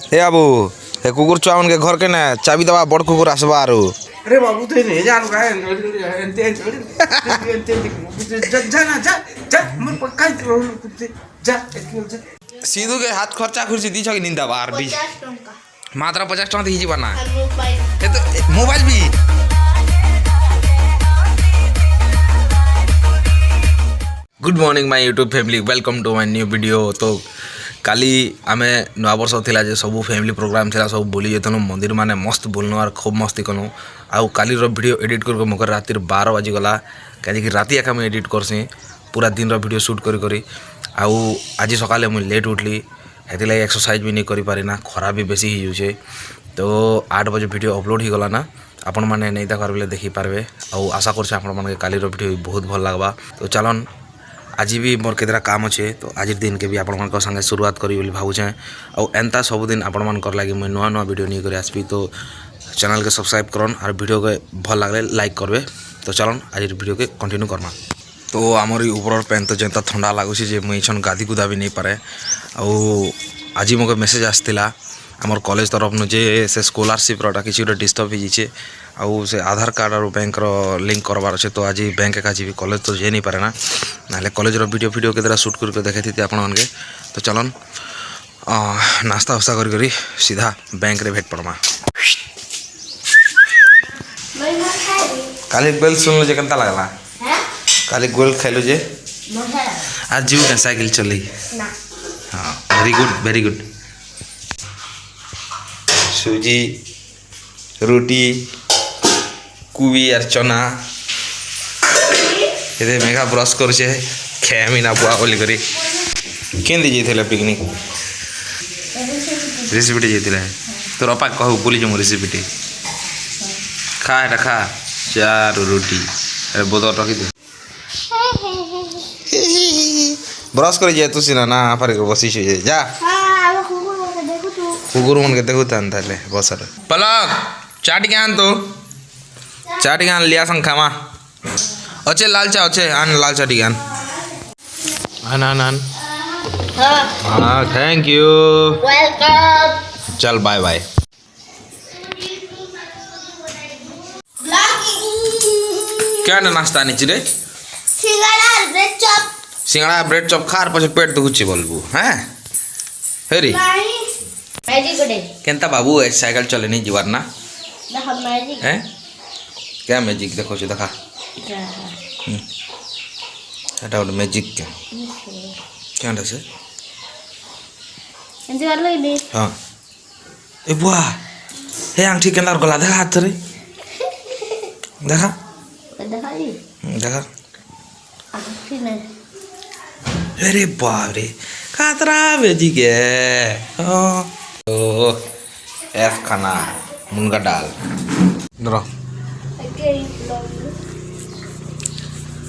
हे बाबू हे कुकुर छुआ के घर के ना चाबी दबा बड़ कुकुर आसबा आरो अरे बाबू तो नहीं जान का एंते जा ना जा जा मन पक्का जा सीधू के हाथ खर्चा खुर्ची दी कि निंदा बार भी 50 टंका मात्र 50 टका दी बना और मोबाइल ये तो मोबाइल भी good morning my YouTube family welcome to my new video. तो काली आमे नवा वर्ष थिला जे सब फैमिली प्रोग्राम थिला सब बोली जेतनु मंदिर माने मस्त बोलनो और खूब मस्ती कनु आउ काली रो वीडियो एडिट कर मकर रात 12 बजे गला काली कि राती आका मैं एडिट करसी पूरा दिन रो वीडियो शूट करी करी आउ आज सकाले मैं लेट उठली हेतिला एक्सरसाइज भी नहीं करी पारी ना खरा भी बेसी ही जुछे। तो 8 बजे वीडियो अपलोड ही गला ना आपण माने नहीं देखा बेले देखी पारबे आउ आशा करछे आपण माने काली रो वीडियो बहुत भल लागबा। तो चलन आज भी मोर केतरा काम अच्छे तो आज दिन के भी आपण संगे शुरुआत करी बोली भावुचे और एंता सबुदिन आपण मान लगे मुझे नुआ नुआ वीडियो नहीं कर आसबी। तो चैनल के सब्सक्राइब करन और वीडियो के भल लगे लाइक करबे। तो चलन आज वीडियो के कंटिन्यू करमा। तो आमर ऊपर पैन तो जेंता ठंडा लगुच मुझे छन गाधी गुदा भी नहीं पारे आज मोके मेसेज आसला आमर कॉलेज तरफ नु जे से स्कॉलरशिप रोटा किसी गोटे डिस्टर्ब हो जाइए आउ से आधार कार्ड और बैंक रो लिंक करवार अच्छे। तो आज बैंक का जी कॉलेज तो जे नहीं पारे ना ना कॉलेज रो वीडियो वीडियो के शूट करके देखी थी आपण के। तो चलन नाश्ता वास्ता करी सीधा बैंक रे भेट पड़मा। काली गोल सुन जे केनता लागला काली गोल खाइलो जे आज जीव के साइकिल चली ना हाँ वेरी गुड सूजी रोटी कुबी और चना ये मेघा ब्रश कर खेमी ना बुआ बोली करी केंदी जाइए पिकनिक रेसिपीटी जाइए तोर अपा कहू बोली जो रेसिपीटी खा एटा खा चार रोटी बोतल रखी दे ब्रश कर जाए तू सीना ना फारे बसी जा कुकुर मन के देखु ताले बस पलक चाट के आन तो चाट के आन लिया संग खामा अच्छे लाल चा अच्छे आन लाल चा टी आन आन आन आन हाँ थैंक यू वेलकम चल बाय बाय। क्या ना नाश्ता नीचे रे सिंगड़ा ब्रेड चॉप खार पछे पेट दुखुची बोलबू हैं हेरी मैजिक डे केनता बाबू ए साइकिल चले नहीं जीवार ना देखो मैजिक हैं क्या मैजिक देखो छ देखा एटा ओड मैजिक के क्या से एंती वार लगे हां ए बुआ हे आंटी केनला गला देखा हाथ रे देखा देखा ठीक है अरे बाप रे कातरा मैजिक है ओ एफ खाना मुनगा डाल नरो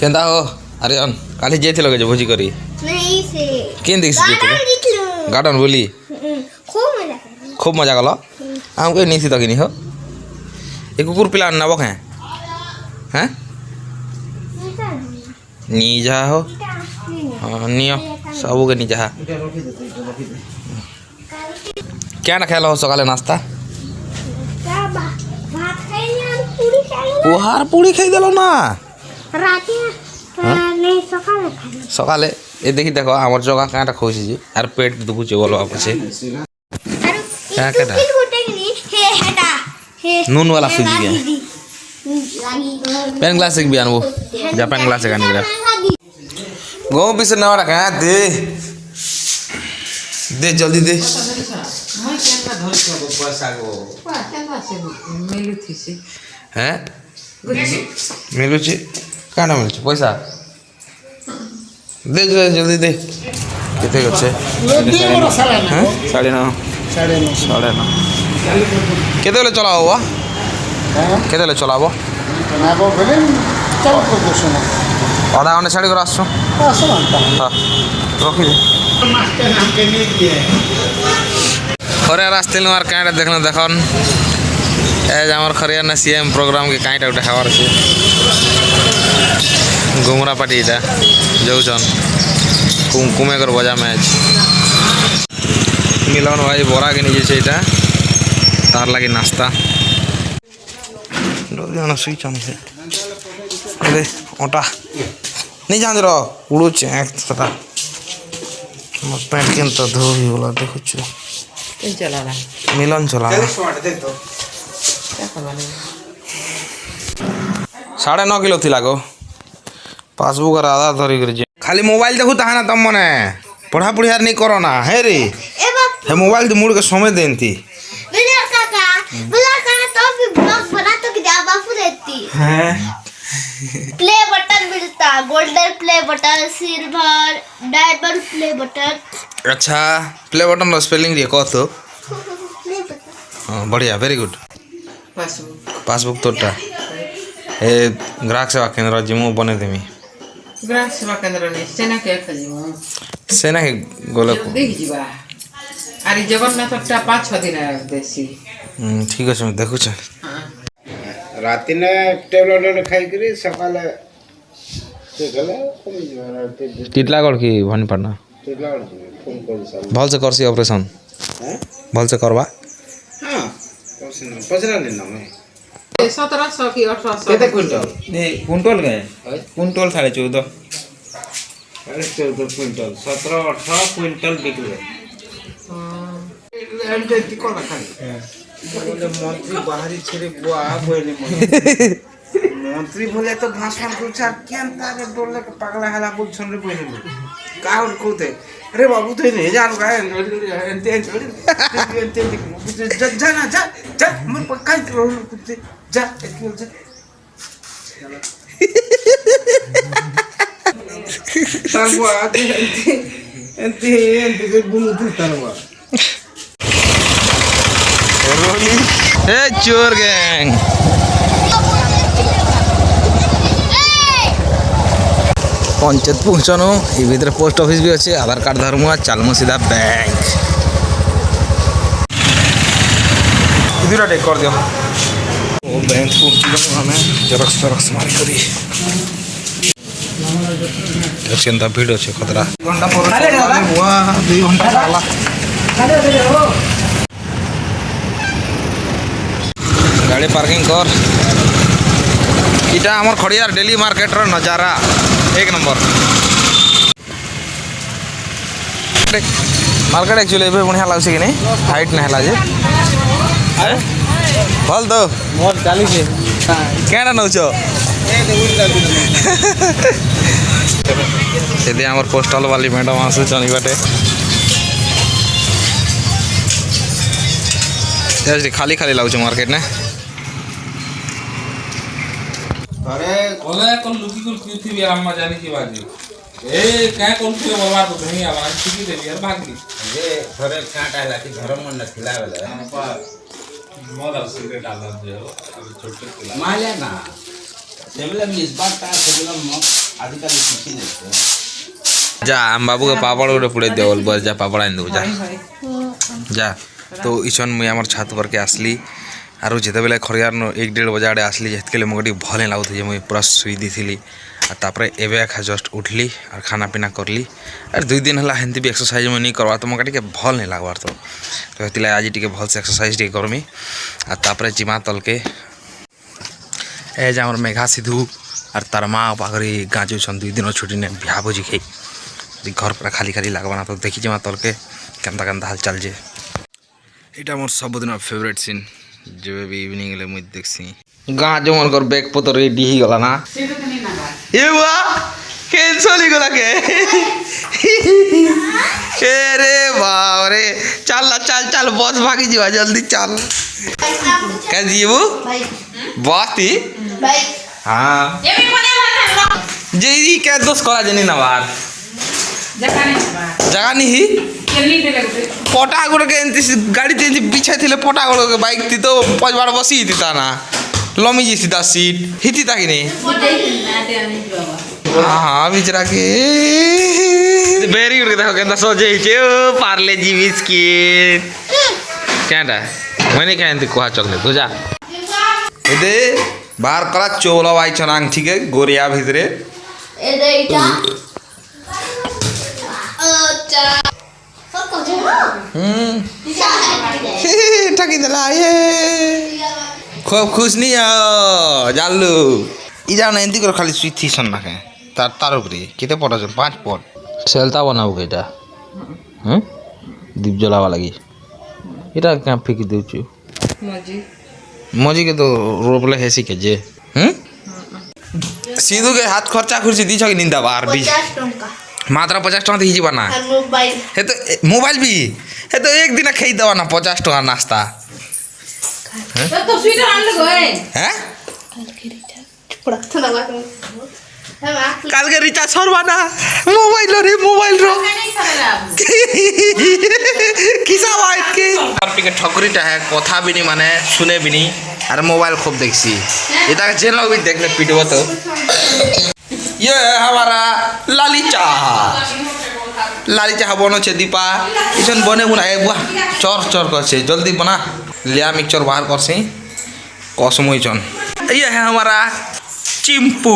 केंदा हो अरे अन काली जेथिलो के भोजी करी नहीं से केन देखि जेथिलो गार्डन बोली खूब मजा कलो हमको नहीं थी तकिनी हो ए कुकुर पिला नबक हैं नी जा हो हां नियो सब के नी जा क्या ना खेलो सकाले नाश्ता पोहार पूरी खाई देलो ना सकाले ये देखी देखो आमर जगह काटा खोसी जी आर पेट दुखुचे बोलो आपसे क्या केटा नून वाला सूजी के पेन ग्लास एक भी आनबो जा पेन ग्लास का निकला गो पीछे नवा रखा दे जल्दी दे मैं केना धर के पैसा गो केना से मिली थी से हैं मिलुची काना मिलुची पैसा दे जल्दी दे कितने अच्छे हैं 9:30 केते बेले चला हुआ केते बेले चला हुआ आधा घंटे छाड़ी कर आसो हाँ रखी दे खरिया रास्ते मार कहीं देखना देखन एज आमर खरिया ना सीएम प्रोग्राम के कहीं गोटे हवार अच्छे घुमरा पार्टी इटा जाऊन कुमे कर बजा मैच मिलन भाई बरा के निजे এটা तार लगे नाश्ता जल्दी सुई चमचे अरे ओटा नहीं जान रो उड़ू चेक सता मत पैंट के तो धो ही बोला देखो छु चला रहा मिलन चला चल शॉट देख तो क्या करवाने 9.5 किलो थी लागो पासबुक और आधार धरी कर खाली मोबाइल देखू ता ना तुम मने पढ़ा पढ़ी यार नहीं करो ना है रे ए बाप हे मोबाइल तो मुड़ के समय देन थी बिना काका तो भी ब्लॉग बना तो क्या बापू देती हैं प्ले बटन मिलता golden play button silver diamond play button अच्छा प्ले बटन रो स्पेलिंग रे कह तो प्ले बटन हां बढ़िया वेरी गुड पासबुक पासबुक तोटा ए ग्राहक सेवा केंद्र जिमु बने देमी ग्राहक सेवा केंद्र ने सेना के खजिमु सेना के गोले को देख जीवा अरे जगन्नाथ टा 5-6 दिन देसी ठीक है देखु छ हां राति ने टेबलेट खाई करी सकाले ते गला कितला गड़ की भनी पड़ना फोन कर साल भल से करसी ऑपरेशन हैं भल से करवा हां पसना नहीं ना मैं 1700 की 1800 केते क्विंटल नहीं कुंटल गए कुंटल 14.5 अरे 14 क्विंटल 17-18 क्विंटल बिक गए एंटे टिको रखा बोले मंत्री बाहरी छेरे बुआ बोले मंत्री बोले तो भाषण कुछार केन तारे डोले के पगला हला बोल छन रे बोले का और कोते अरे बाबू तो नहीं जान का एंते जा ना जा जा मन पक्का करो कुछ जा एक जा तरवा एंते के बुनु तरवा रोली ए चोर गैंग पंचायत पहुँचनु ये भीतर पोस्ट ऑफिस भी अच्छे आधार कार्ड धर्म चलमु सीधा बैंक इधर टेक कर दियो वो बैंक पहुँच हमें जेरक्स मारी करी एक्शन ता भीड़ अच्छे खतरा घंटा पर हुआ 2 घंटा चला गाड़ी पार्किंग कर इटा हमर खड़ियार डेली मार्केट रो नजारा एक नंबर मार्केट एक्चुअली एबे बढ़िया लागछ कि नहीं हाइट नहीं हला जे भल दो मोर 40 है केना नउछो सेदे हमर पोस्टल वाली मैडम आसु चनी बाटे जैसे खाली खाली लागछ मार्केट ने अरे ओले कोन लुकी कोन क्यूथी भी हम जानी की बाजी ए काय कोन के बाबा तो नहीं आवा ठीक देबी यार भागी ये घरे काटा लाठी घर मन नथिला बेले मोदर सिगरेट डाल दे अभी छोटे खिला माले ना सेबले में इस बार ता सेबले म आदिकाली किछि नहीं जा हम बाबू के पापड़ उड़े पुड़े देवल बस जा पापड़ आन दो जा जा तो इसन मुई हमर छात पर के आसली आरो जेते बेले खरियार न 1-1.5 बजे आड़े आसली जेतके ले मगटी भले लागत जे मुई पूरा सुई दिथिली आ तापरे एबे खा जस्ट उठली और खाना पीना करली और 2 दिन हला हेंती भी एक्सरसाइज में नहीं करवा तो मगटी के भल नहीं लागवार तो हेतिला आज टिके भल से एक्सरसाइज टिके करमी आ तापरे जिमा तल के ए जा हमर मेघा सिधु और तरमा पागरी गाजू छन 2 दिन छुट्टी ने बिहा भोजी खाई घर पर खाली खाली लागवाना तो देखी जिमा तल के केंता केंता हाल चल जे एटा मोर सबदिन फेवरेट सीन जेबे भी इवनिंग ले मुई देखसी गाँ जो मन कर बैग पतो रेडी ही गला ना ये वाह कैंसल ही गला के अरे बाप रे चल चल चल बस भागी जीवा जल्दी चल क्या जीवो बात ही भाई हाँ ये भी कोने वाला जेरी क्या दोस्त करा जनी ना बाहर जगह नहीं पटा गुड़ के गाड़ी ते पीछे थिले पटा गुड़ के बाइक थी तो 5 बार बसी थी ता ना लमी जी सीधा सीट हिती ता कि नहीं हाँ बिचरा के वेरी गुड देखो केंदा सोजे छे पार्ले जी बिस्किट केंदा मैंने कहन कोहा चॉकलेट हो जा एदे बाहर कला चोला वाई चनांग ठीक है गोरिया भितरे ए दे इटा अच्छा सब कुछ ঠকি দেলা এ খুব খুশ নি জানলু ই যাও না এমনি করে খালি সুই থিসন না কেন তার উপরে কেতে পট আছে 5 পট সেলতা বানাবো এটা হুম দীপ জ্বলাবা লাগি এটা কেন ফিকি দেউছু মজি কে তো রোপলে হেসি কে যে হুম সিধু কে হাত খরচা খুরছি দিছ কি নিন্দা বার বি 50 টঙ্কা মাত্র 50 টাকা দিয়ে যাবা না আর মোবাইল হে তো মোবাইল বি হে তো একদিন খেয়ে দেওয়া না 50 টাকা নাস্তা হ্যাঁ প্রার্থনা করুন কালকে রিচার্জ সরবা না মোবাইল রে মোবাইল रो কিসা বাইট কে আর পিকে ঠকরিটা है কথা বিনি মানে শুনে বিনি আর মোবাইল খুব দেখছি এটা যে লোক भी देखने पिटबो तो ये है हमारा लाली चाह बनो छे दीपा इसन बने बुना ए बुआ चोर करछे जल्दी बना लिया मिक्सचर बाहर करसी कसमोई चन ये है हमारा चिंपू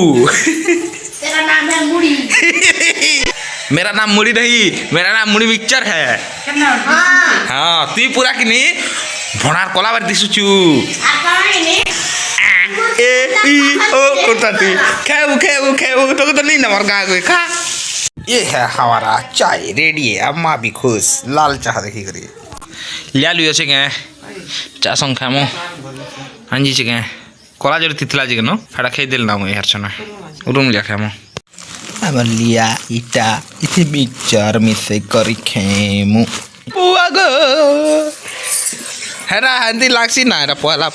तेरा नाम है मुड़ी मेरा नाम मुड़ी नहीं मेरा नाम मुड़ी मिक्सचर है हाँ तू पूरा कि नहीं भणार कला बार दिसुचु ए ई ओ कोताती खेऊ तो नहीं ना मर गा कोई खा ये है हमारा चाय रेडी है अम्मा भी खुश लाल चाह देखी करी लिया लियो से के चा संग खामो हांजी से के कला जरी तितला जे नो फाडा खाई देल ना यार छना रूम लिया खामो आबर लिया इटा इथे मिक्सचर मिसे करी खेमु बुआ गो हेरा हंदी लागसी ना रा पहला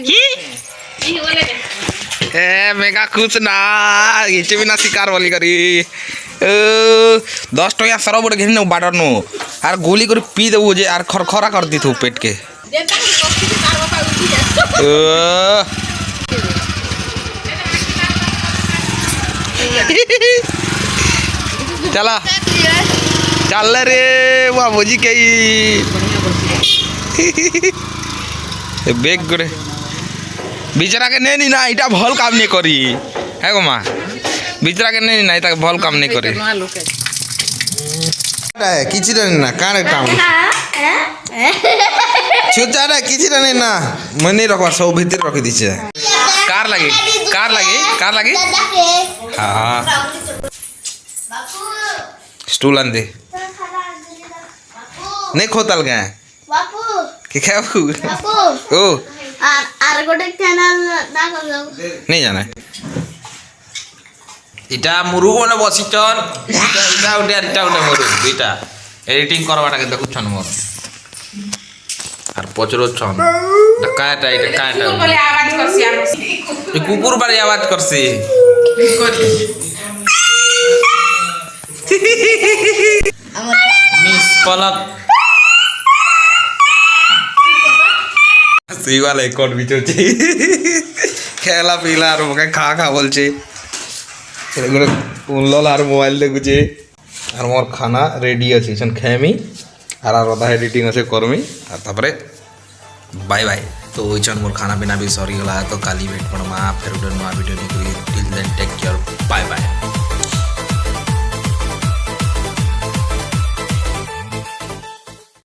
की ए मेगा कुछ ना इचे बिना शिकार वाली करी 10 टका सरो बड़ घेन बाडर नो आर गोली कर पी देबो जे आर खरखरा कर दिथु पेट के चला चल रे बाबूजी के बेग करे बिचरा के नहीं ना इटा भल काम नहीं करी है गो माँ बिचरा के नहीं ना इटा भल काम नहीं करी किसी ना कान काम छुचा रे किसी नहीं ना मैं नहीं रखवा सब भीतर रखी दीचे कार लगी हाँ स्टूल आन दे नहीं खोतल गए बापू कि क्या बापू ओ আর গোটে চ্যানেল না করলো नहीं जाना इटा मुरु कोने बसिचन इटा उठे मुरु दुईटा एडिटिंग करवाटा के देखुछन मोर आर पचरो छन काटा कुकुर बारे आवाज करसी मिस पलक सी वाला अकाउंट भी चलছে খেলা পিলা আর ওকে খা বলছে এগুলো উনলল আর মোবাইল দেখুছে আর মোর খানা রেডি আছে ইছন খেমি আর অধা এডিটিং আছে করমি আর তারপরে বাই বাই তো ইছন মোর খানা পিনা भी সরি গলা তো কালি ভেট পড়মা ফের উডন মা ভিডিও নিকলি till then take care bye by